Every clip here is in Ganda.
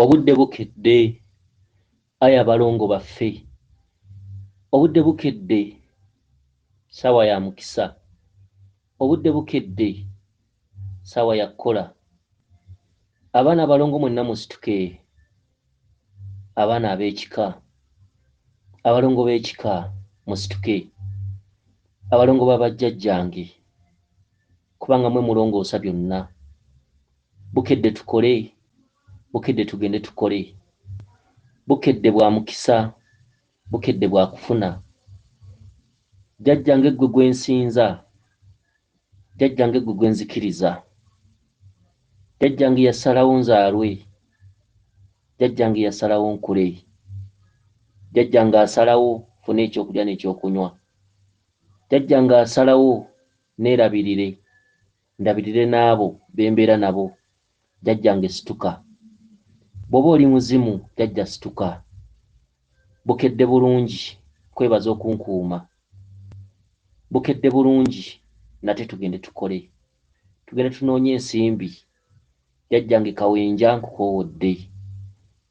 Obudde bukedde, aya abalongo baffe. Obudde bukedde, ssaawa ya mukisa. Obudde bukedde, ssaawa ya kkola. Abaana abalongo mwenna musituke. Abaana ab'ekika, abalongo b'ekika musituke. Abalongo babajjajjange, kubanga mwe mulongoosa byonna. Bukedde tukole, bukedde tugende tukole. Bukedde bwa mukisa, bukedde bwa kufuna. Jjajjange ggwe gwe nsinza, jjajjange ggwe gwe nzikiriza. Jjajjange yasalawo nzaalwe, jjajjange yasalawo nkule. Jjajjange asalawo fune ekyokulya n'ekyokunywa. Jjajjange asalawo neerabirire, ndabirire n'abo be mbeera nabo. Jjajjange situka. Bw'oba oli muzimu, jjajja situka. Bukedde bulungi, kwebaza okunkuuma. Bukedde bulungi, nate tugende tukole. Tugende tunoonye ensimbi. Jjajjange Kawenja nkukoowodde.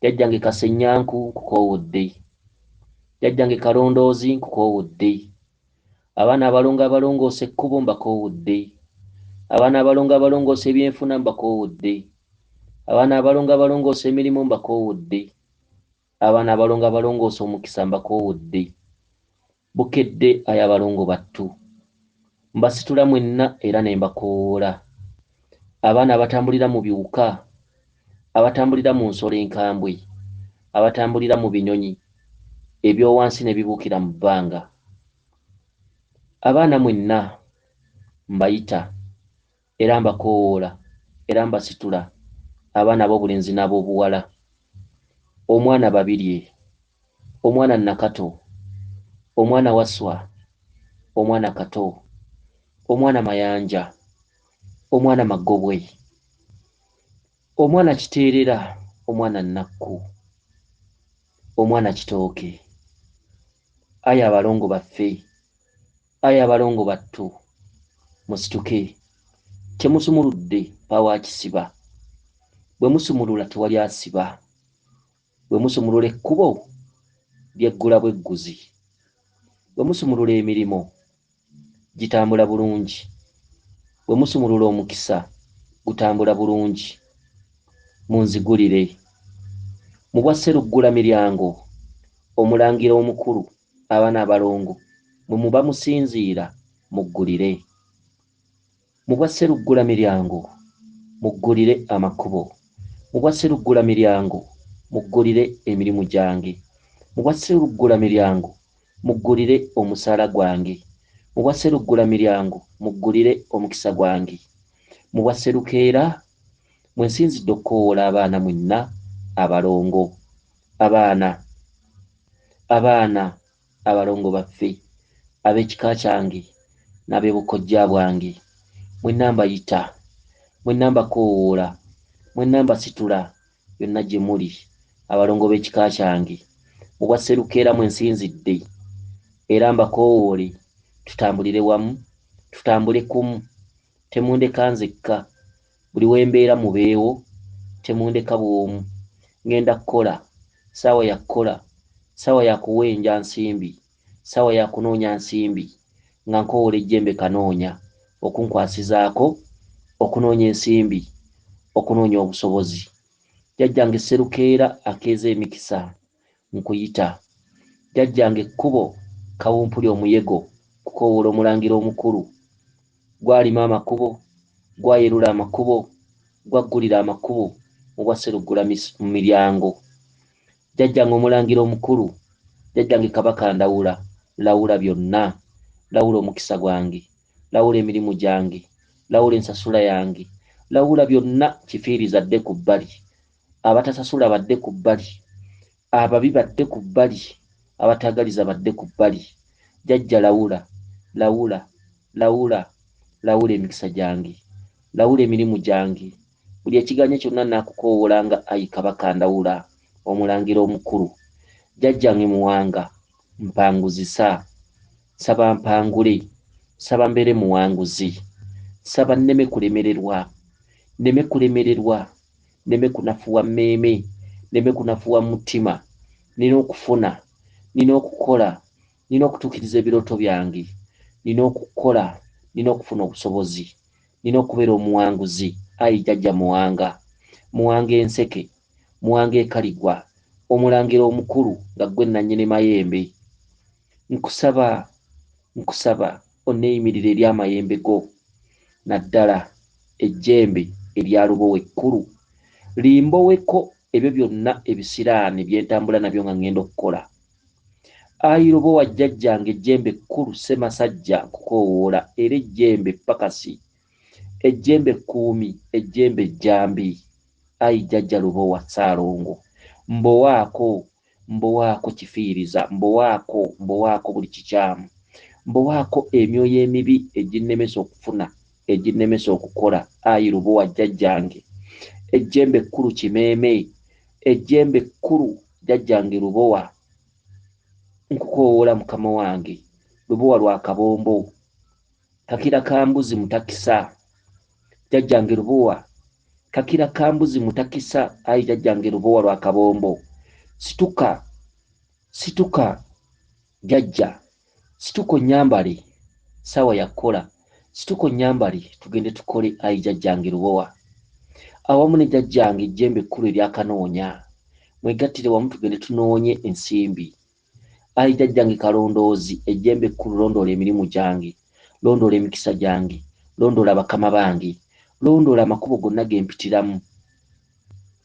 Jjajjange Kasenyanku nkukoowodde. Jjajjange Kalondoozi nkukoowodde. Abaana abalongo abalongoose ekkubo mbakoowodde. Abaana abalongo abalongoose ebyenfuna mbakoowodde. Abaana abalongo abalongoose emirimu mbakoowodde. Abaana abalongo abalongoose omukisa mbakoowodde. Bukedde aya abalongo battu. Mbasitula mwenna era ne mbakoowoola. Abaana abatambulira mu biwuka, abatambulira mu nsolo enkambwe, abatambulira mu binyonyi ebyowansi ne bibuukira mu bbanga. Abaana mwenna mbayita era mbakoowoola era mbasitula. Abaana ab'obulenzi n'ab'obuwala, omwana Babirye, omwana Nakato, omwana Waswa, omwana Kato, omwana Mayanja, omwana Magobwe, omwana Kiteerera, omwana Nnakku, omwana Kitooke. Aya abalongo baffe, aya abalongo battu, musituke. Temusumuludde pawa kisiba. Bwe musumulula tewali asiba. Bwe musumulula ekkubo lyeggula bwegguzi. Bwe musumulula emirimu gitambula bulungi. Bwe musumulula omukisa gutambula bulungi. Munzigulire. Mu bwa Sseruggula miryango, omulangira omukulu, abaana abalongo, mwe muba musinziira muggulire. Mu bwa Sseruggula miryango muggulire amakubo. Mu bwa Sseruggula miryango muggulire emirimu gyange. Mu bwa Sseruggula miryango muggulire omusaala gwange. Mu bwa Sseruggula miryango muggulire omukisa gwange. Mu bwa Sserukeera mwe nsinzidde okukoowoola abaana mwenna abalongo. Abaana abalongo baffe ab'ekika kyange n'ab'ebukojja bwange, mwenna mbayita, mwenna mbakoowoola, mwenna mbasitula yonna gye muli abalongo b'ekika kyange. Mu bwa Sserukeera mwe nsinzidde era mbakoowoole, tutambulire wamu, tutambule kumu. Temundeka nzekka, buli we mbeera mubeewo, temundeka bw'omu. Ngenda kukola, ssaawa ya kukola, ssaawa ya kuwenja nsimbi, ssaawa ya kunoonya nsimbi, nga nkoowoola ejjembe kanoonya okunkwasizaako, okunoonya ensimbi, okunoonya obusobozi. Jjajjange Sserukeera akeeza emikisa nkuyita. Jjajjange Kkubo Kawumpuli omuyego kukoowoola omulangira omukulu. Gwalima amakubo, gwayerula amakubo, gwaggulira amakubo mu bwa Sseruggula mu miryango. Jjajjange omulangira omukulu, jjajjange Kabaka Ndawula, lawula byonna. Lawula omukisa gwange, lawula emirimu gyange, lawula ensasula yange, lawula byonna. Kifiiriza dde ku bbali, abatasasula badde ku bbali, ababi badde ku bbali, abataagaliza badde ku bbali. Jjajja lawula, lawula, lawula, lawula emikisa gyange, lawula emirimu gyange. Buli ekiganya kyonna naakukoowolanga, ayi Kabaka Ndawula, omulangira omukulu. Jjajjange Muwanga, mpanguzisa, saba mpangule, saba mbeere muwanguzi, saba nneme kulemererwa, nneme kulemererwa, nneme kunafuwa mmeeme, neme kunafuwa mutima, nina okufuna, nina okukola, nina okutuukiriza ebirooto byange, nina okukola, nina okufuna obusobozi, nina okubeera omuwanguzi. Ayi jjajja muwanga, muwanga enseke, muwanga ekaligwa, omulangira omukulu nga ggwe nannyini mayembe. Nkusaba onneeyimirira eri amayembe go, naddala ejjembe erya Lubowa ekkulu limboweko ebyo byonna ebisiraani bye ntambula nabyo nga ŋŋenda okukola. Ayi Lubowa jjajjange, ejjembe ekkulu Ssemasajja nkukoowoola, era ejjembe ppakasi, ejjembe kkuumi, ejjembe jjambi. Ayi jjajja Lubowa Ssaalongo, mbowaako kifiiriza, mbowaako buli kikyamu, mbowaako emyoyo emibi eginnemesa okufuna, eginnemesa okukola. Ayi Lubowa jjajjange, ejjembe ekkulu Kimeeme, ejjembe ekkulu jjajjange Lubowa, nkukoowoola mukama wange. Lubowa lwa Kabombo, kakira ka mbuzi mutakisa, jjajjange Lubowa, kakira ka mbuzi mutakisa. Ayi jjajjange Lubowa lwa Kabombo, situka jjajja, situka onnyambale, ssaawa yakola, situka onnyambale tugende tukole. Ayi jjajjange Lubowa, awamu ne jjajjange ejjembe ekkulu eryakanoonya, mwegattire wamu tugende tunoonye ensimbi. Ayi jjajjange Kalondoozi, ejjembe ekkulu, londoola emirimu gyange, londoola emikisa gyange, londoola bakama bange, londoola amakubo gonna ge mpitiramu,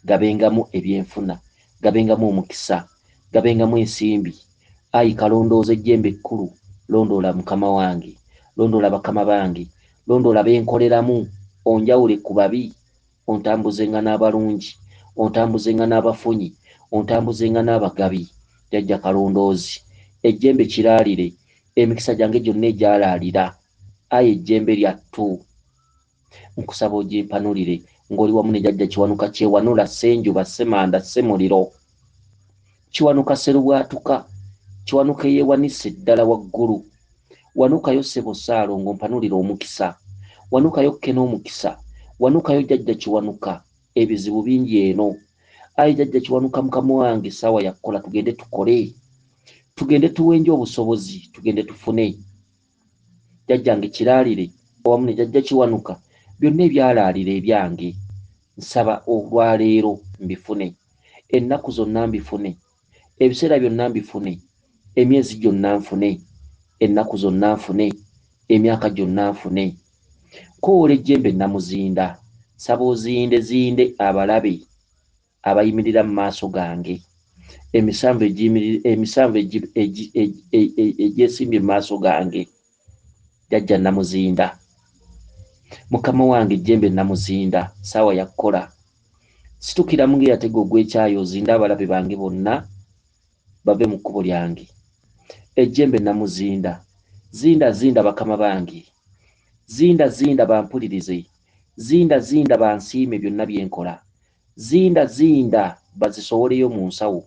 gabengamu ebyenfuna, gabengamu omukisa, gabengamu ensimbi. Ayi Kalondoozi, ejjembe ekkulu, londoola mukama wange, londoola bakama bange, londoola benkoleramu, onjawule ku babi, ontambuzenga n'abalungi, ontambuzenga n'abafunyi, ontambuzenga n'abagabi. Jjajja Kalondoozi, ejjembe kiraalire, emikisa gyange gyonna egyalaalira. Ayi ejjembe lyattu, nkusaba ogimpanulire ng'oli wamu ne jjajja Kiwanuka Kyewanula, Ssenjuba, Ssemanda, Ssemuliro, Kiwanuka Sserubwatuka, Kiwanuka eyeewanise ddala waggulu. Wanukayo ssebo Ssaalongo, mpanulire omukisa, wanukayo kkena omukisa, wanukayo jjajja Kiwanuka, ebizibu bingi eno. Ayi jjajja Kiwanuka mukama wange, ssaawa yakola, tugende tukole, tugende tuwenje obusobozi, tugende tufune. Jjajjange kiraalire awamu ne jjajja Kiwanuka, byonna ebyalaalira ebyange nsaba olwaleero mbifune, ennaku zonna mbifune, ebiseera byonna mbifune, emyezi gyonna nfune, ennaku zonna nfune, emyaka gyonna nfune. Koola ejjembe Namuzinda, saba ozinde abalabe abayimirira mu maaso gange, emisanvu egyesimbye mu maaso gange. Jjajja Namuzinda, mukama wange, ejjembe Namuzinda, ssaawa yakola, situkiramu ng'eyatega ogw'ekyayi, ozinde abalabe bange bonna bave mu kkubo lyange. Ejjembe Namuzinda, zinda bakama bange, zinda bampulirize, zinda bansiime byonna bye nkola, zinda bazisowoleyo mu nsawo,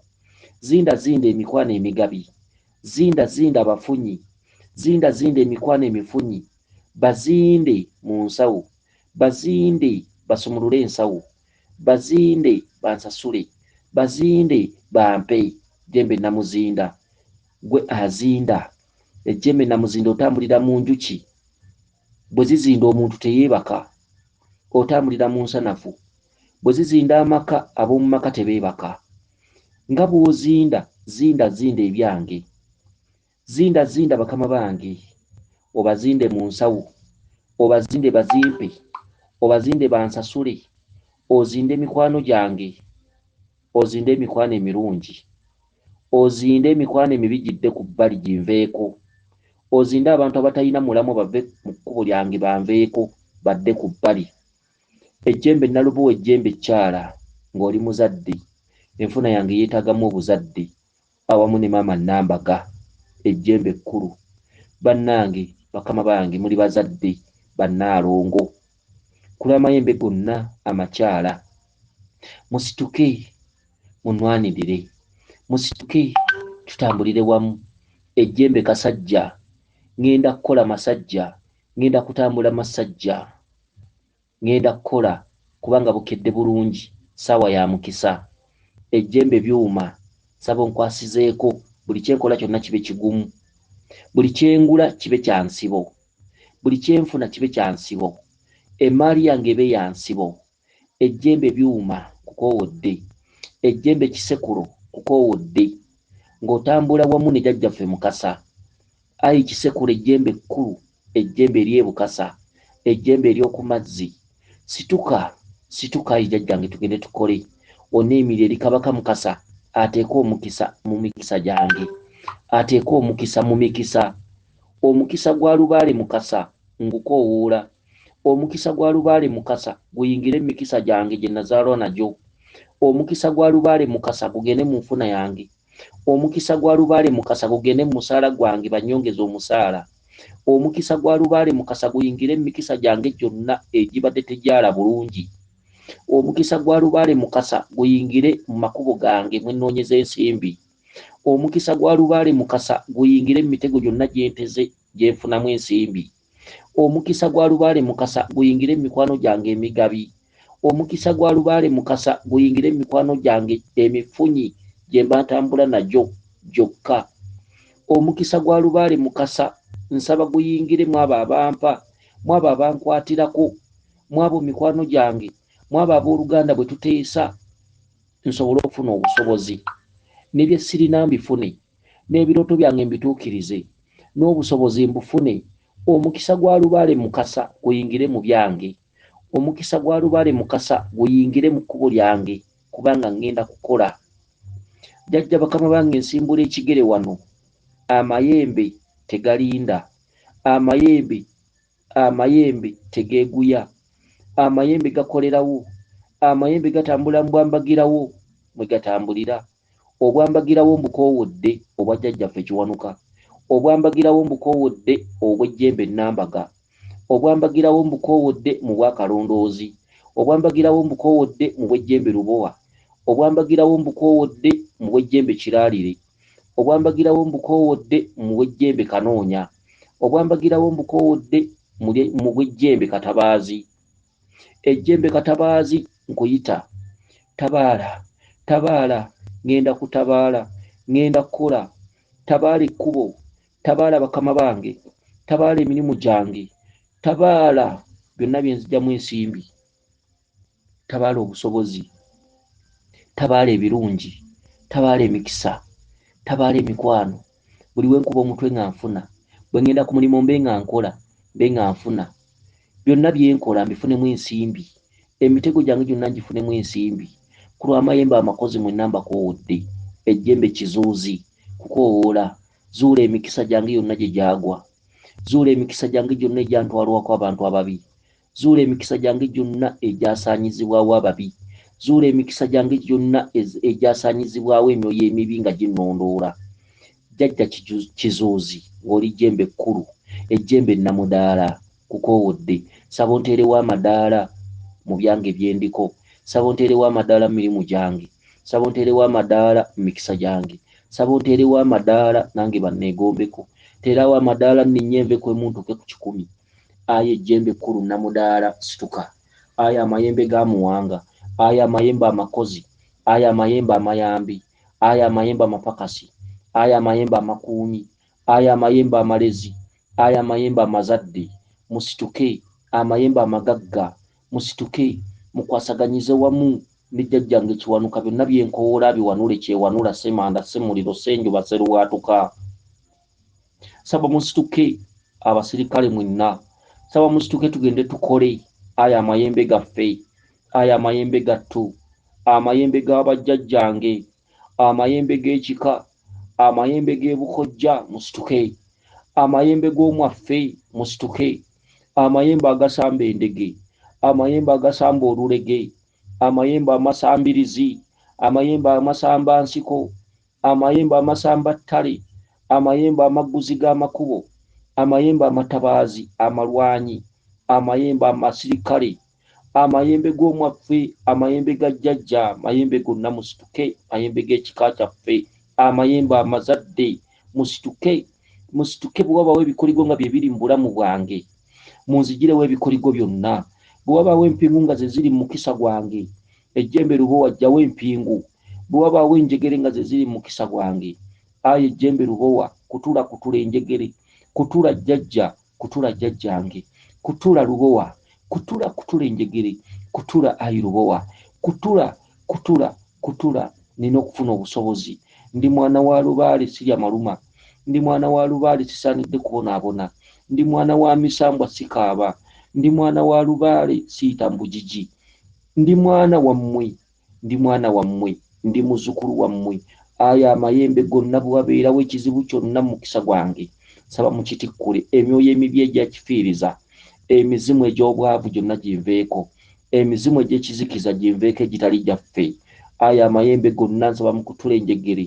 zinda emikwano emigabi, zinda abafunyi, zinda emikwano emifunyi, bazinde mu nsawo, bazinde basumulule ensawo, bazinde bansasule, bazinde bampe. Ejjembe Namuzinda, gwe azinda, ejjembe Namuzinda, otambulira mu njuki, bwe zizinda omuntu teyeebaka, otambulira mu nsanafu, bwe zizinda amaka, ab'omu maka tebeebaka. Nga bw'ozinda, zinda ebyange, zinda bakama bange, obazinde mu nsawo, obazinde bazimpe, obazinde bansasule, ozinde mikwano gyange, ozinde emikwano emirungi, ozinde emikwano emibi gidde ku bbali ginveeko, ozinde abantu abatalina mulamu bave mu kkubo lyange banveeko badde ku bbali. Ejjembe Nalubowa, ejjembe Kyala, ng'oli muzadde, enfuna yange yeetaagamu obuzadde, awamu ne maama Nambaga, ejjembe ekkulu. Bannange, bakama bange, muli bazadde bannaalongo, kula amayembe gonna amakyala, musituke munwanirire, musituke tutambulire wamu. Ejjembe Kasajja, ŋŋenda kukola masajja, ŋŋenda kutambula masajja, ŋŋenda kukola kubanga bukedde bulungi, ssaawa ya mukisa. ejjembe byuma saba onkwasizeeko buli kyenkola kyonna kibe kigumu buli kyengula kibe kya nsibo buli kyenfuna kibe kya nsibo emaali yange ebe ya nsibo ejjembe byuma kukoowodde ejjembe kisekulo kukoowodde ng'otambula wamu ne jjajjaffe Mukasa ayi kisekulo ejjembe ekkulu ejjembe eryebukasa ejjembe ery'oku mazzi situka ayi jjajjange tugende tukole oneemira eri Kabaka Mukasa ateeka omukisa mu mikisa gyange ateeka omukisa mu mikisa omukisa gwa Lubaale Mukasa ngukoowoola omukisa gwa Lubaale Mukasa guyingire emikisa gyange gye nazaalwa nagyo omukisa gwa Lubaale Mukasa gugende mu nfuna yange omukisa gwa Lubaale Mukasa gugende mu musaala gwange banyongeza omusaala omukisa gwa Lubaale Mukasa guyingire emikisa gyange gyonna egibadde tegyala bulungi omukisa gwa Lubaale Mukasa guyingire mu makubo gange mwe nnoonyeza ensimbi omukisa gwa Lubaale Mukasa guyingire emitego gyonna gyenteze gyenfunamu ensimbi omukisa gwa Lubaale Mukasa guyingire emikwano gyange emigabi omukisa gwa Lubaale Mukasa guyingire emikwano gyange emifunyi gye mba ntambula nagyo gyokka omukisa gwa Lubaale Mukasa nsaba guyingire mwabo abampa mwabo abankwatirako mwabo mikwano gyange mwabo abooluganda bwe tuteesa nsobole okufuna obusobozi n'ebye sirina mbifune n'ebirooto byange mbituukirize n'obusobozi mbufune omukisa gwa Lubaale Mukasa guyingire mu byange omukisa gwa Lubaale Mukasa guyingire mu kkubo lyange kubanga ngenda kukola jjajja bakama bange nsimbula ekigere wano amayembe tegalinda amayembe tegeeguya amayembe gakolerawo amayembe gatambula mu bwambagirawo mwe gatambulira obwambagirawo mbukoowodde obwa jjajjaffe Kiwanuka obwambagirawo mbukoowodde obw'ejjembe Nambaga obwambagirawo mbukoowodde mu bwakalondoozi obwambagirawo mbukoowodde mu bw'ejjembe Lubowa obwambagirawo mbukoowodde mu bw'ejjembe Kiraalire obwambagirawo mbukoowodde mu bw'ejjembe Kanoonya obwambagirawo mbukoowodde mu bw'ejjembe Katabaazi ejjembe Katabaazi nkuyita tabaala ngenda kutabaala ngenda kukola tabaala ekkubo tabaala bakama bange tabaala emirimu gyange tabaala byonna bye nzigyamu ensimbi tabaala obusobozi tabaala ebirungi tabaala emikisa tabaala emikwano buli we nkuba omutwe nga nfuna bwe ngenda ku mulimu mbe nga nkola mbe nga nfuna byonna bye nkola mbifunemu ensimbi emitego gyange gyonna ngifunemu ensimbi ku lw'amayembe amakozi mwe nambakoowodde ejjembe Kizuuzi kukoowoola zuula emikisa gyange yonna gye gyagwa zuula emikisa gyange gyonna egyantwalwako abantu ababi zuula emikisa gyange gyonna egyasaanyizibwawo ababi zuula emikisa gyange gyonna egyasaanyizibwawo emyoyo emibi nga ginnondoola jjajja Kizuuzi ng'oli jjembe ekkulu ejjembe Namudaala kukoowodde saba onteerewo amadaala mu byange byendiko saba onteerewo amadaala mu mirimu gyange saba onteerewo amadaala mu mikisa gyange saba onteerewo amadaala nange banneegombeko teerawo amadaala nninyenveko emuntuke ku 100 aye ejjembe ekkulu Namudaala situka aye amayembe ga Muwanga aye amayembe amakozi aye amayembe amayambi aye amayembe amapakasi aye amayembe amakuunyi aye amayembe amalezi aye amayembe amazadde musituke amayembe amagagga musituke mukwasaganyize wamu ne jjajjange Kiwanuka byonna byenkowoola biwanule kyewanula Semanda Semuliro Senjuba Seruwaatuka saba musituke abasirikale mwenna saba musituke tugende tukole aye amayembe gaffe aye amayembe gattu amayembe g'abajjajjange amayembe g'ekika amayembe g'ebukojja musituke amayembe g'omwaffe musituke amayembe agasamba endege amayembe agasamba olulege amayembe amasambirizi amayembe amasamba nsiko amayembe amasamba ttale amayembe amagguzi g'amakubo amayembe amatabaazi amalwanyi amayembe amasirikale amayembe g'omwaffe amayembe ga jjajja amayembe gonna musituke amayembe g'ekika kyaffe amayembe amazadde musituke bwe wabaawo ebikoligo nga bye biri mu bulamu bwange munzigirewo ebikoligo byonna bwe wabaawo empingu nga ze ziri mu mukisa gwange ejjembe Lubowa ajjawo empingu bwabaawo enjegere nga ze ziri mukisa gwange ayi ejjembe lubowa kutula enjegere kutula jjajja kutula jjajjange kutula lubowa kutula enjegere kutula ayi lubowa kutula nina okufuna obusobozi ndi mwana wa lubaale sirya maluma ndi mwana wa lubaale sisaanidde kubonaabona ndi mwana wa misambwa sikaaba ndi mwana wa lubaale siyita mbujiji ndi mwana wammwe ndi muzzukulu wammwe ayo amayembe gonna bwe wabeerawo ekizibu kyonna mu mukisa gwange saba mukitikkule emyoyo emibi egyakifiiriza emizimu egy'obwavu gyonna ginveeko emizimu egy'ekizikiza ginveeko egitali gyaffe ayo amayembe gonna nsaba mukutula enjegere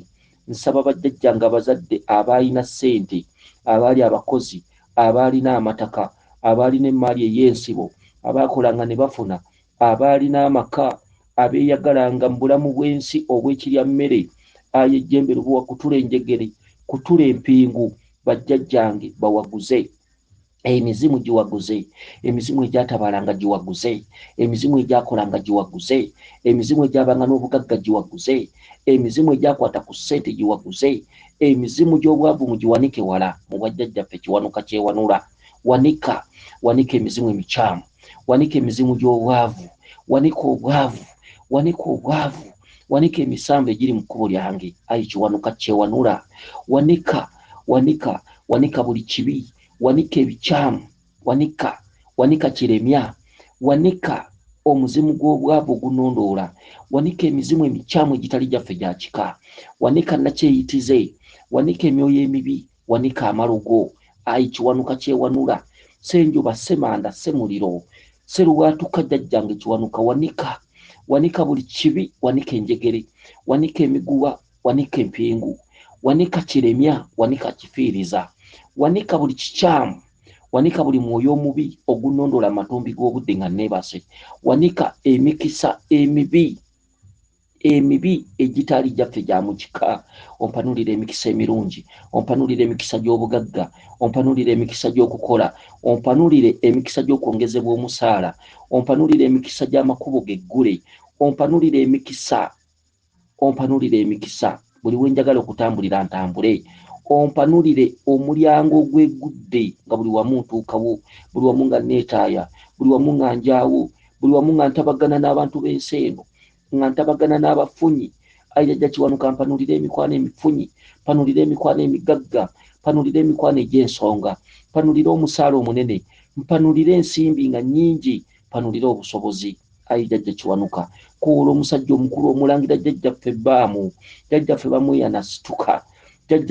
nsaba bajjajjange abazadde abaalina ssente abaali abakozi abaalina amataka abaalina emaali ey'ensibo abaakolanga ne bafuna abaalina amaka abeeyagalanga mu bulamu bw'ensi obw'ekirya mmere ayo ejjembe lubowa kutula enjegere kutula empingu bajjajjange bawaguze emizimu giwaguze emizimu egyatabalanga giwaguze emizimu egyakolanga giwaguze emizimu egyabanga n'obugagga giwaguze emizimu egyakwata ku ssente giwaguze emizimu gy'obwavu mugiwanike wala mu bwajjajjaffe kiwanuka kyewanula wanika emizimu emikyamu wanika emizimu gy'obwavu wanika obwavu wanika emisambo egiri mu kkubo lyange ayi kiwanuka kyewanula wanika buli kibi wanika ebikyamu wanika kiremya wanika omuzimu gw'obwavu ogunondoola wanika emizimu emikyamu egitali gyaffe gya kika wanika nakyeyitize wanika emyoyo emibi wanika amalogo ayi kiwanuka kyewanula senjuba semanda semuliro seruwaatuka jjajjange kiwanuka wanika buli kibi wanika enjegere wanika emiguwa wanika empingu wanika kiremya wanika kifiiriza wanika buli kikyamu wanika buli mwoyo omubi ogunondoola amatumbi g'obudde nga neebase wanika emikisa emibi egitali gyaffe gya mukika ompanulira emikisa emirungi ompanulira emikisa gy'obugagga ompanulira emikisa gy'okukola ompanulire emikisa gy'okwongezebwa omusaala ompanulira emikisa gy'amakubo geggule ompanulira emikisa buli wenjagala okutambulira ntambule ompanulire omulyango ogwegudde nga buli wamu ntuukawo buli wamu nga neetaaya buli wamu nga njaawo buli wamu nga ntabagana n'abantu b'ensi eno nga ntabagana n'abafunyi ayi jjajja kiwanuka mpanulire emikwano emifunyi mpanulire emikwano emigagga mpanulire emikwano egy'ensonga mpanulire omusaala omunene mpanulire ensimbi nga nnyingi mpanulire obusobozi ayi jjajja kiwanuka kuwula omusajja omukulu omulangira jjajjaffe ebbaamu jjajjaffe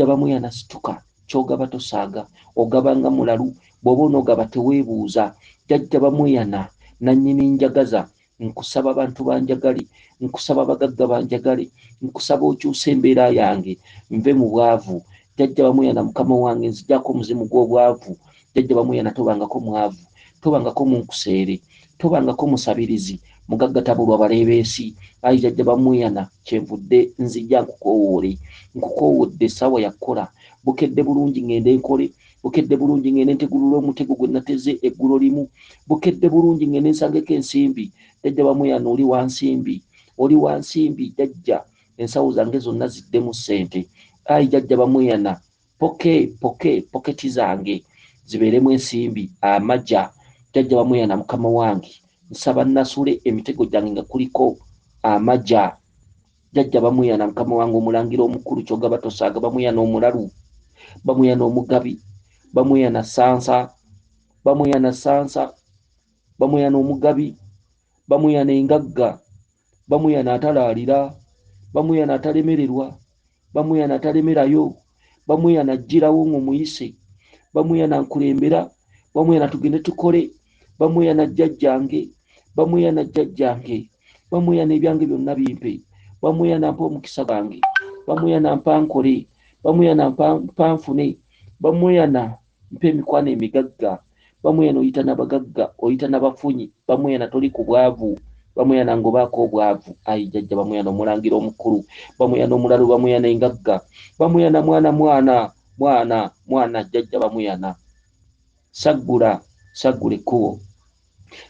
bamweyanasituka kyogaba tosaaga ogabanga mulalu bw'oba onoogaba teweebuuza jjajja bamweyana nannyini njagaza nkusaba abantu banjagale nkusaba bagagga banjagale nkusaba okyusa embeera yange nve mu bwavu jjajja bamweyana mukama wange nzijjako omuzimu gw'obwavu jjajja bamweyana tobangako mwavu tobangako munkuseere tobangako musabirizi mugagga tabulwa baleebeesi ayi jjajja bamweyana kyenvudde nzijja nkukoowodde essaawa yakkola bukedde bulungi ngende nkole bukedde bulungi ngende ntegulula omutego gwe nateze eggulo limu bukedde bulungi ngende nsangeko ensimbi jjajja bamweyana oli wansimbi jjajja ensawo zange zonna ziddemu ssente ayi jjajja bamweyana poketi zange zibeeremu ensimbi amaja jjajja bamweyana mukama wange nsaba nasule emitego gyange nga kuliko amaja jjajja bamweyana mukama wange omulangira omukulu kyogaba tosaaga bamweyana omulalu bamweyana omugabi bamweyana sansa bamweyana omugabi bamweyana engagga bamweyana atalaalira bamweyana atalemererwa bamweyana atalemerayo bamweyana ajjirawo ng'omuyise bamweyana nkulembera bamweyana tugende tukole bamweyana jjajjange bamweyana ebyange byonna bimpe bamweyana mpa omukisa gwange bamweyana mpa nkole bamweyana mpa nfune bamweyana mpa emikwano emigagga bamweyana oyita n'abagagga oyita n'abafunyi bamweyana toli ku bwavu bamweyana ngobaako obwavu ayi jjajja bamweyana omulangira omukulu bamweyana omulalu bamweyana engagga bamweyana mwana jjajja bamweyana saggula ekkubo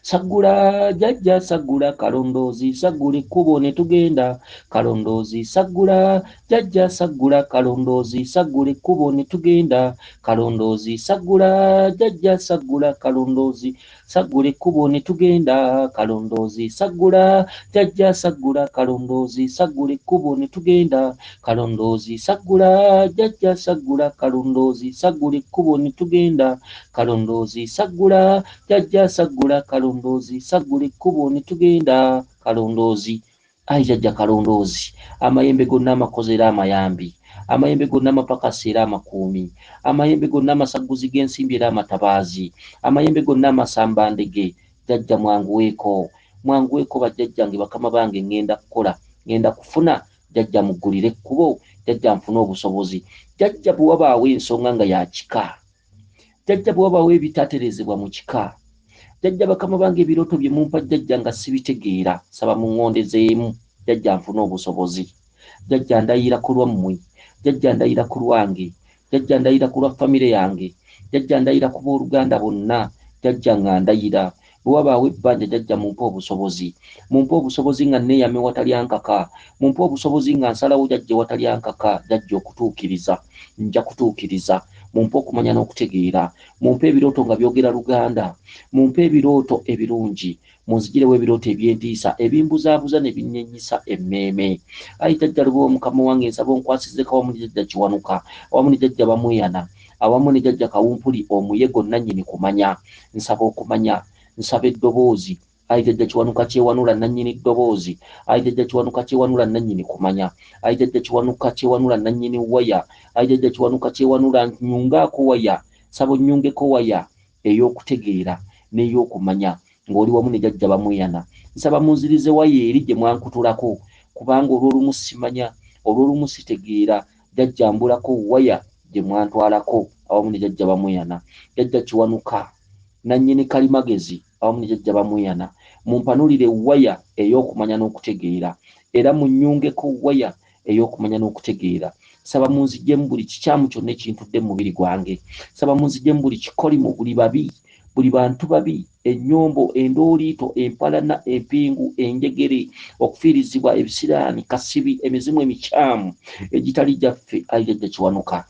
Sagula jajja sagula kalondoozi sagula ekkubo ne tugenda kalondoozi sagula jajja sagula kalondoozi sagula ekkubo ne tugenda kalondoozi sagula jajja sagula kalondoozi sagula ekkubo ne tugenda kalondoozi sagula jajja sagula kalondoozi sagula ekkubo ne tugenda kalondoozi sagula jajja sagula kalondoozi sagula ekkubo ne tugenda kalondoozi sagula jajja sagula kalondoozi sagula ekkubo ne tugenda kalondoozi. Ayi jajja kalondoozi, amayembe gonna amakoze era amayambi, amayembe gonna amapakasi era amakuumi, amayembe gonna amasaguzi g'ensimbi era amatabaazi, amayembe gonna amasambandege. Jajja mwanguweeko, mwanguweeko bajjajjange bakama bange ngenda kukola, ngenda kufuna. Jajja muggulire ekkubo, jajja nfune obusobozi. Jajja bwe wabaawo ensonga nga ya kika, jajja bwe wabaawo ebitatereezebwa mu kika, jajja bakama bange ebirooto bye mumpa jajja nga sibitegeera, saba muŋŋondezeemu. Jajja nfune obusobozi. Jajja ndayira ku lwammwe, jajja ndayira ku lwange, jajja ndayira ku lwa famire yange, jajja ndayira ku booluganda bonna. Jajja nga ndayira bwe wabaawo ebbanja jajja mumpe obusobozi, mumpe obusobozi nga neeyame watali ankaka, mumpe obusobozi nga nsalawo jajja watali ankaka. Jajja okutuukiriza, nja kutuukiriza. Mumpe okumanya n'okutegeera, mumpe ebirooto nga byogera Luganda, mumpe ebirooto ebirungi, munzigirewo ebirooto ebyentiisa ebimbuzaabuza ne binnyenyisa emmeeme. Ayi jajja luba omukama wange, nsaba onkwasizeko awamu ne jajja Kiwanuka, awamu ne jajja Bamuyana, awamu ne jajja Kawumpuli omuyego nannyini kumanya. Nsaba okumanya, nsaba eddoboozi. Ayi jajja Kiwanuka kyewanula nannyini ddoboozi, ayi jajja Kiwanuka kyewanula nannyini kumanya, ayi jajja Kiwanuka kyewanula nannyini waya, ayi jajja Kiwanuka kyewanula nyungaako waya. Saba onnyungeko waya ey'okutegeera n'ey'okumanya ng'oli wamu ne jajja Bamuyana. Nsaba munzirize waya eri gye mwankutulako, kubanga olw'olumu simanya, olw'olumu sitegeera. Jajja mbulako waya gye mwantwalako awamu ne jajja Bamuyana. Jajja Kiwanuka nannyini kalimagezi awamu ne jajja Bamuyana, mumpanulire waya ey'okumanya n'okutegeera, era munnyungeko waya ey'okumanya n'okutegeera. Saba munziggyemu buli kikyamu kyonna ekintudde mu mubiri gwange. Saba munziggyemu buli kikolimo, buli babi, buli bantu babi, ennyombo, endooliito, empalana, empingu, enjegere, okufiirizibwa, ebisiraani, kasibi, emizimu emikyamu egitali gyaffe. Ayi jajja Kiwanuka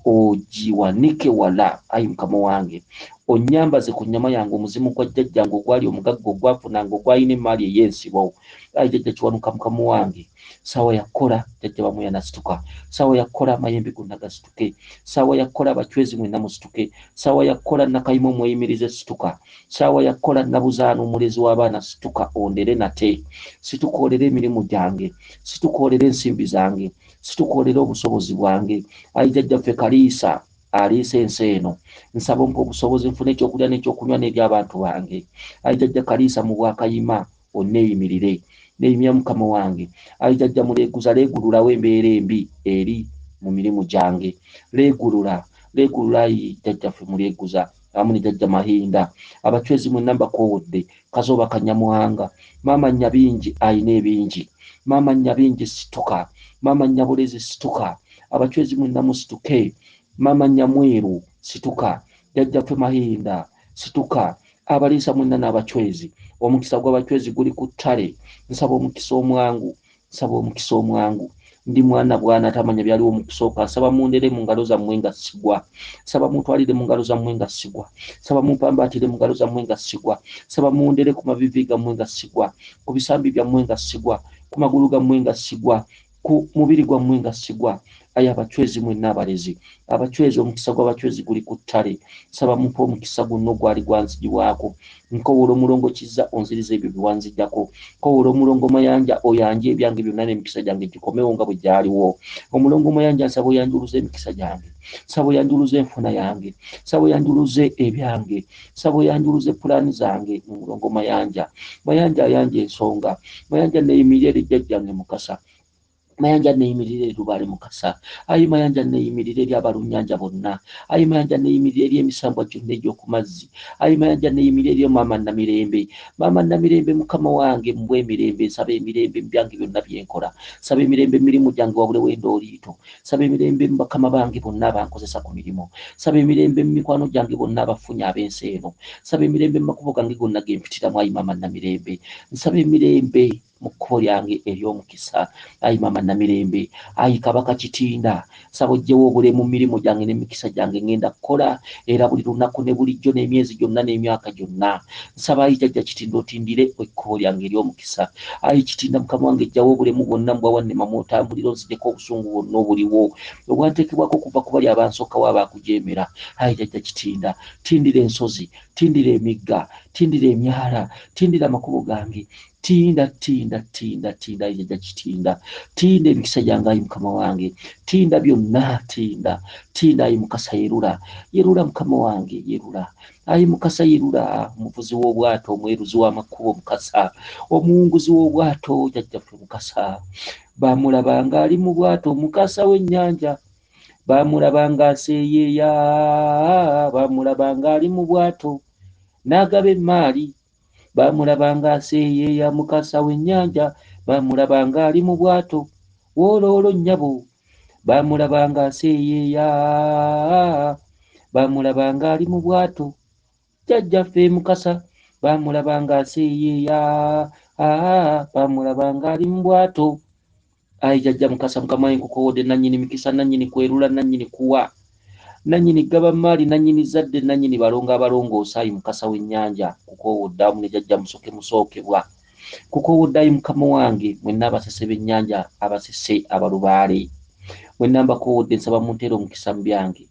ogiwanike wala. Ayi mukama wange, onnyambaze ku nnyama yange omuzimu gwa jjajjange ogwali omugagga ogwafunanga ogwalina emaali ey'ensibo. Ayi jajja Kiwanuka mukama wange, sawa yakola jajja Bamuyana situka, sawa yakola amayembe gonna gasituke, sawa yakola abachwezi mwenna musituke, sawa yakola Nakayima omweyimirize situka, sawa yakola Nabuzaana omulezi w'abaana situka ondere nate. Situka olere emirimu gyange, situka olere ensimbi zange, situka olere obusobozi bwange. Ayi jajjaffe Kaliisa aliisa ensi eno, nsaba ompa obusobozi nfune ekyokulya n'ekyokunywa n'eby'abantu bange. Ayi jajja Kaliisa mu Bwakayima onneeyimirire, neeyimira mukama wange. Ayi jajja Muleeguza leegululawo embeera embi eri mu mirimu gyange, leegulula, leegulula. Ayi jajjaffe Muleeguza awamu ne jajja Mahinda, abachwezi mwenna mbakoowodde. Kazooba Kanyamuhanga, maama Nyabingi ayina ebingi, maama Nyabingi situka, maama Nyabulezi situka, abachwezi mwenna musituke. Maama Nyamweru situka, jajjaffe Mahinda situka, abaliisa mwenna n'abachwezi. Omukisa gw'abachwezi guli ku ttale. Nsaba omukisa omwangu, nsaba omukisa omwangu. Ndi mwana bwana tamanya byaliwo mu kusooka. Nsaba mundere mu ngalo zammwe nga sigwa, nsaba muntwalire mu ngalo zammwe nga sigwa, nsaba mumpambaatire mu ngalo zammwe nga sigwa, nsaba mundere ku mavivi gammwe nga sigwa, ku bisambi byammwe nga sigwa, ku magulu gammwe nga sigwa, ku mubiri gwammwe nga sigwa. Ayi abachwezi mwenna abalezi, abachwezi, omukisa gw'abachwezi guli ku ttale. Nsaba mumpe omukisa guno gwali gwanzigibwako. Nkowoola omulongo Kizza onziriza ebyo biwanzijjako. Nkowoola omulongo Mayanja oyanje ebyange byonna n'emikisa gyange gikomewo nga bwe gyaliwo. Omulongo Mayanja nsaba oyanjuluze emikisa gyange, nsaba oyanjuluze enfuna yange, nsaba oyanjuluze ebyange, nsaba oyanjuluze pulaani zange. Omulongo Mayanja, Mayanja ayanja ensonga, Mayanja neeyimirira eri jjajjange Mukasa. mayanja neyimirire Lubaale Mukasa, ayi mayanja neyimirire eri abalunnyanja bonna, ayi mayanja neyimirire eri emisambwa gyonna egy'oku mazzi, ayi mayanja neyimirire eri Maama Namirembe. Maama Namirembe Mukama wange mbwe emirembe, nsaba emirembe mu byange byonna bye nkola, nsaba emirembe mu mirimu gyange wabule wenda oliito, nsaba emirembe mu bakama bange bonna abankozesa ku mirimu, nsaba emirembe mu mikwano gyange bonna abafunye ab'ensi eno, nsaba emirembe mu makubo gange gonna ge mpitiramu, ayi Maama Namirembe, nsaba emirembe mu kkubo lyange ery'omukisa, ayi Maama Namirembe, ayi Kabaka Kitinda, nsaba oggyewo obulemu mu mirimu gyange n'emikisa gyange ngenda kukola, era buli lunaku ne bulijjo n'emyezi gyonna n'emyaka gyonna, nsaba ayi Jjajja Kitinda otindire ekkubo lyange ery'omukisa, ayi Kitinda Mukama wange ejjawo obulemu bwonna mbwawanema mw'otambulira onzijeko obusungu bwonna obuliwo obwanteekebwako okuva ku bali abansookawo abaakujeemera, ayi Jjajja Kitinda, tindira ensozi, tindira emigga, tindira emyala, tindira amakubo gange, tinda ayi Jjajja Kitinda, tinda emikisa gyange ayi Mukama wange, tinda byonna, tinda ayi Mukasa, yerula Mukama wange, yerula ayi Mukasa, yerula omuvuzi w'obwato, omweruzi w'amakubo Mukasa, omuwunguzi w'obwato Jjajjaffe Mukasa, bamulabanga ali mu bwato Mukasa w'ennyanja, bamulabanga aseeyeeya, bamulabanga ali mu bwato n'agaba emmaali, bamulabanga aseeyeeya Mukasa w'ennyanja, bamulabanga ali mu bwato wooloolo nnyabo, bamulabanga aseeyeeya, bamulabanga ali mu bwato Jjajjaffe Mukasa, bamulabanga aseeyeeya, bamulabanga ali mu bwato. Ayi Jjajja Mukasa, Mukama wange nkukoowodde, nannyini mikisa, nannyini kwerula, nannyini kuwa, nannyini gaba maali, nannyini zadde, nannyini balongo abalongoosa, ayi Mukasa w'ennyanja, kukoowodde awamu ne Jjajja Musookebwa, kukoowodde ayi Mukama wange, mwenna abasese b'ennyanja, abasese abalubaale, mwenna mbakoowodde, nsaba munteere omukisa mu byange,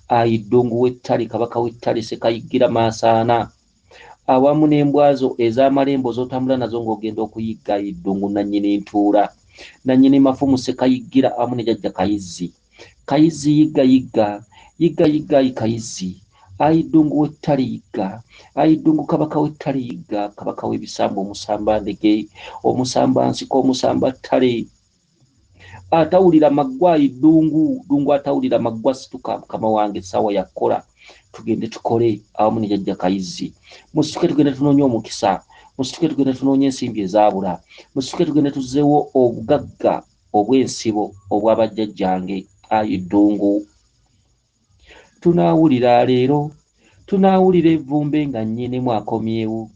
ayi Ddungu w'ettale, Kabaka w'ettale, Ssekayiggira Maasaana, awamu n'embwazo ez'amalembo z'otambula nazo ng'ogenda okuyigga, ayi Ddungu nannyini ntuula, nannyini mafumu Ssekayiggira awamu ne Jjajja Kayizzi, yigga, ayi Kayizzi, ayi Ddungu w'ettale yigga, ayi Ddungu Kabaka w'ettale yigga, Kabaka w'ebisambo, omusambandege, omusambansiko, omusambattale, atawulira maggwa, ayi Ddungu atawulira maggwa, situka Mukama wange, essaawa yakkola, tugende tukole awamu ne Jjajja Kayizzi, musituke tugende tunoonye omukisa, musituke tugende tunoonye ensimbi ezaabula, musituke tugende tuzzeewo obugagga obw'ensibo obw'abajjajjange, ayi Ddungu. Tunaawulira leero, tunaawulira evvumbe nga nnyinimu akomyewo,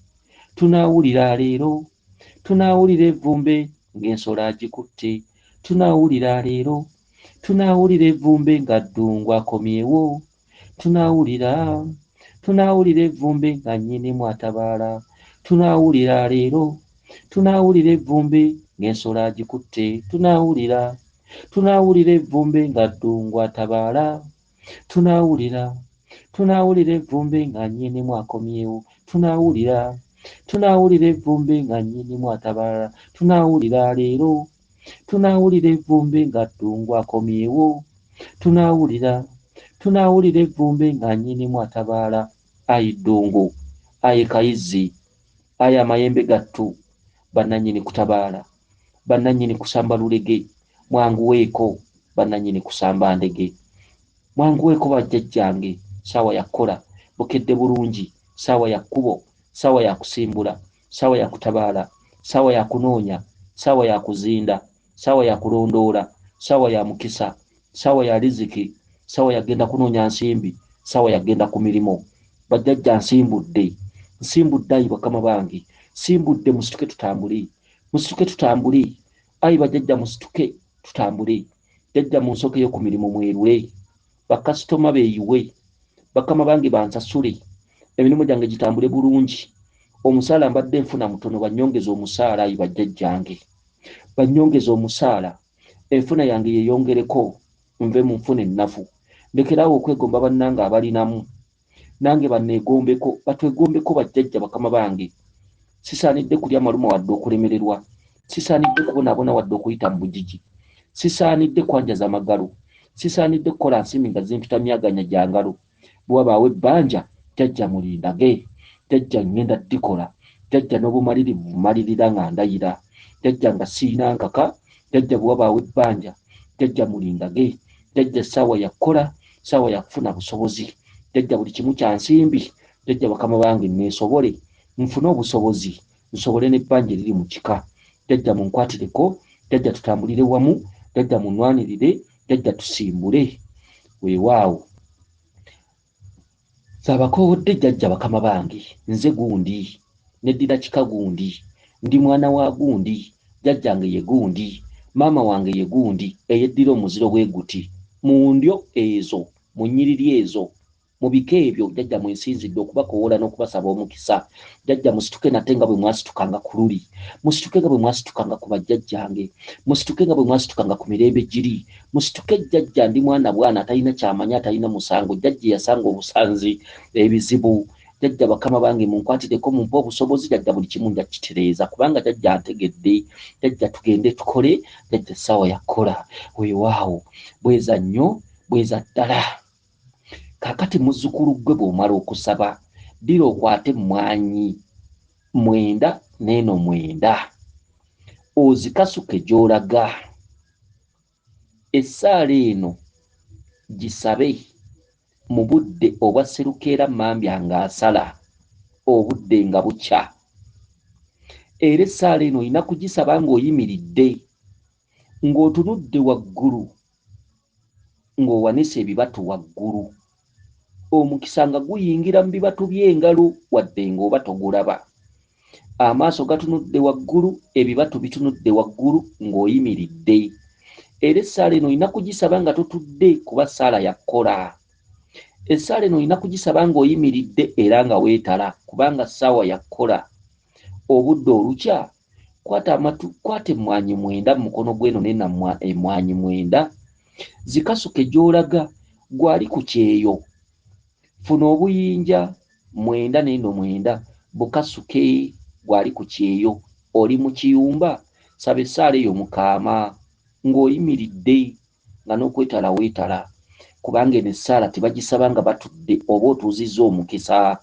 tunaawulira leero, tunaawulira evvumbe ng'ensolo agikutte, tunaawulira leero, tunaawulira evvumbe nga Ddungu akomyewo, tunaawulira evvumbe nga nnyinimu atabaala, tunaawulira leero, tunaawulira evvumbe ng'ensolo agikutte, tunaawulira evvumbe nga Ddungu atabaala, tunaawulira evvumbe nga nnyinimu akomyewo, tunaawulira evvumbe nga nnyinimu atabaala, tunaawulira leero, tunaawulira evvumbe nga Ddungu akomyewo, tunaawulira evvumbe nga nnyinimu atabaala, ayi Ddungu, ayi Kayizzi, ayi amayembe gattu, bannannyini kutabaala, bannannyini kusamba lulege, mwanguweeko bannannyini kusamba ndege, mwanguweeko bajjajjange, ssaawa yakkola, bukedde bulungi, ssaawa ya kkubo, ssaawa ya kusimbula, ssaawa ya kutabaala, ssaawa ya kunoonya, ssaawa ya kuzinda, ssaawa ya kulondoola, ssaawa ya mukisa, ssaawa ya riziki, ssaawa yagenda kunoonya nsimbi, ssaawa yagenda ku mirimu. Bajjajja nsimbudde ayi bakama bange, nsimbudde, musituke tutambule, ayi bajjajja musituke tutambule, jjajja munsookeyo ku mirimu mwerule, bakasitoma beeyiwe, bakama bange bansasule, emirimu gyange gitambule bulungi, omusaala mbadde nfuna mutono, bannyongeza omusaala, ayi bajjajjange, bannyongeza omusaala, enfuna yange yeeyongereko, nve mu nfuna ennafu, ndekerawo okwegomba bannange abalinamu, nange banneegombeko, batwegombeko bajjajja bakama bange, sisaanidde kulya maluma wadde okulemererwa, sisaanidde kubonaabona wadde okuyita mu bugigi, sisaanidde kwanjaza amagalo, sisaanidde kukola nsimi nga zimpita myaganya gya ngalo, bwe wabaawo ebbanja, jjajja mulindage, jjajja ngenda ddikola, jjajja n'obumalirivu bumalirira nga ndayira, jjajja nga siina nkaka, jjajja bwe wabaawo ebbanja, jjajja mulindage, jjajja essaawa yakola, ssaawa yakufuna busobozi, jjajja buli kimu kya nsimbi, jjajja bakama bange neesobole, nfune obusobozi, nsobole n'ebbanja eriri mu kika, jjajja munkwatireko, jjajja tutambulire wamu, jjajja munwanirire, jjajja tusimbule. Weewaawo saabakowodde jjajja bakama bange, nze gundi, neddira kika gundi, ndi mwana wa gundi, jjajjange ye gundi, maama wange ye gundi, eyeddira omuziro bwe guti. Mu ndyo ezo, mu nnyiriri ezo, mu bika ebyo jjajja mwensinzidde okubakowoola n'okubasaba omukisa. Jjajja musituke nate nga bwe mwasitukanga ku luli, musituke nga bwe mwasitukanga ku bajjajjange, musituke nga bwe mwasitukanga ku mirembe giri, musituke jjajja ndi mwana bwana atalina kyamanya, atalina musango, jjajja yasanga obusanzi ebizibu. Jjajja bakama bange munkwatireko, mumpe obusobozi, jjajja buli kimu nja kitereeza kubanga jjajja antegedde. Jjajja tugende tukole, jjajja essaawa yakola. Weewaawo bweza nnyo, bweza ddala. Kaakati muzzukulu gwe bw'omala okusaba, ddira okwate emmwanyi 9 n'eno 9 ozikasuke gy'olaga. Essaala eno gisabe mu budde obwa Sserukeera Mambya ng'asala, obudde nga bukya. Era essaala eno olina kugisaba ng'oyimiridde, ng'otunudde waggulu, ng'owanise ebibatu waggulu. Omukisa nga guyingira mu bibatu by'engalo wadde ng'oba togulaba. Amaaso gatunudde waggulu, ebibatu bitunudde waggulu ng'oyimiridde. Era essaala eno olina kugisaba nga totudde kuba ssaala yakkola. Essaala eno olina kugisaba ng'oyimiridde era nga weetala kubanga ssaawa yakkola. Obudde olukya, kwata emmwanyi 9 mu mukono gw'eno nena emmwanyi 9 zikasuke gy'olaga, gwali ku kyeyo. Funa obuyinja 9 n'eno 9 bukasuke, gwali ku kyeyo, oli mu kiyumba, saba essaala eyo mukaama ng'oyimiridde nga n'okwetala weetala kubanga eno essaala tebagisaba nga batudde oba otuuzizza omukisa.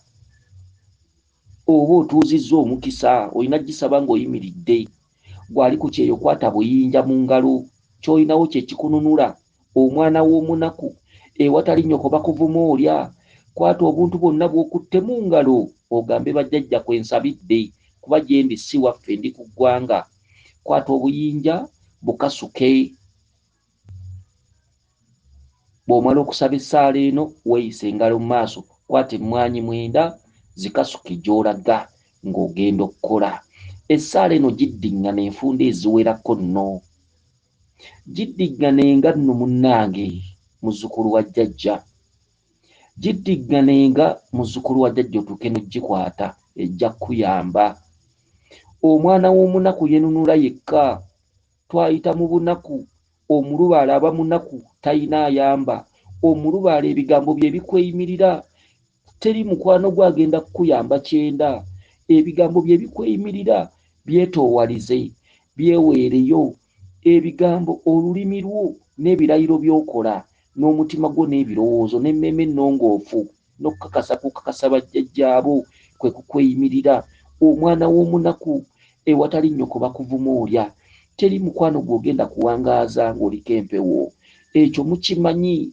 Oba otuuzizza omukisa olina gisaba ng'oyimiridde, gwali ku kyeyo, kwata buyinja mu ngalo, ky'olinawo kye kikununula. Omwana w'omunaku ewatali nnyoko bakuvuma olya, kwata obuntu bwonna bw'okutte mu ngalo ogambe bajjajja kwe nsabidde kuba gye ndi si waffe, ndi ku ggwanga. Kwata obuyinja bukasuke. Bw'omala okusaba essaala eno weeyisa engalo mu maaso, kwata emmwanyi 9 zikasuke gy'olaga ng'ogenda okukola. Essaala eno giddiŋŋana enfunda eziwerako nno, giddiŋŋanenga nno munnange muzzukulu wa jjajja, giddiŋŋanenga muzzukulu wa jjajja otuuke n'ogikwata, ejja kuyamba. Omwana w'omunaku yenunula yekka, twayita mu bunaku. Omulubaale aba munaku, talina ayamba. Omulubaale ebigambo bye bikweyimirira, teri mukwano gwagenda kukuyamba kyenda. Ebigambo bye bikweyimirira, byetoowalize, byeweereyo. Ebigambo olulimi lwo n'ebirayiro by'okola n'omutima gwo n'ebirowoozo n'emmeeme ennongoofu n'okukakasa kukakasa bajjajjaabo kwe kukweyimirira. Omwana w'omunaku ewatali nnyoko bakuvuma olya, teri mukwano gw'ogenda kuwangaaza ng'oliko empewo. Ekyo mukimanyi.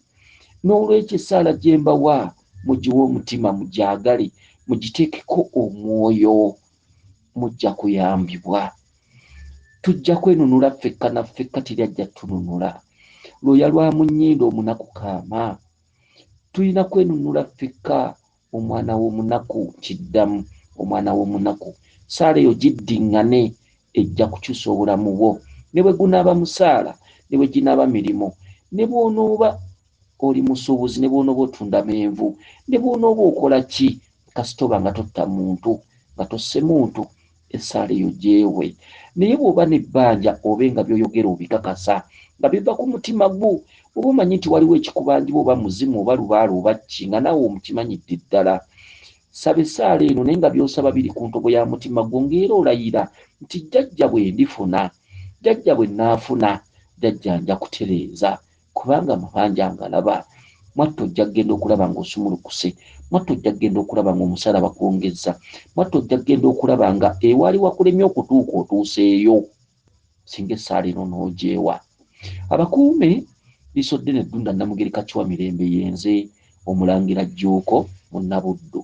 N'olwekyo essaala gye mbawa mugiwe omutima, mugyagale, mugiteekeko omwoyo, mujja kuyambibwa. Tujja kwenunula ffekka na ffekka, teri ajja tununula. Lwoya lwa mu nnyindo omunaku kaama. Tulina kwenunula ffekka. Omwana w'omunaku kiddamu, omwana w'omunaku. Ssaala eyo giddiŋŋane, ejja kukyusa obulamu bwo. Ne bwe gunaaba musaala, ne bwe ginaaba mirimo, ne bw'onooba oli musuubuzi, ne bw'onooba otunda menvu, ne bw'onooba okola ki, kasitoba nga totta muntu, nga tosse muntu, essaala eyo gyewe. Naye bw'oba n'ebbanja obe nga by'oyogera obikakasa nga biva ku mutima gwo. Oba omanyi nti waliwo ekikubanjibwa oba muzimu oba lubaale oba ki, nga naawe omukimanyidde ddala. Saba essaala eno naye nga by'osaba biri ku ntobo ya mutima gwo, ng'era olayira nti jjajja bwe ndifuna, jjajja bwe nnaafuna, jjajja nja kutereeza kubanga amabanja ngalaba. Mwattu ojja kgenda okulaba ng'osumulukuse, mwattu ojja kgenda okulaba ng'omusala bakwongezza, mwattu ojja kgenda okulaba nga ewaali wakulemye okutuuka otuuseeyo. singa essaala eno n'ogyewa. Abakuume Liiso Ddene Ddunda Namugeri Kacuwa Mirembe Yenze Omulangira Jjuuko Munnabuddu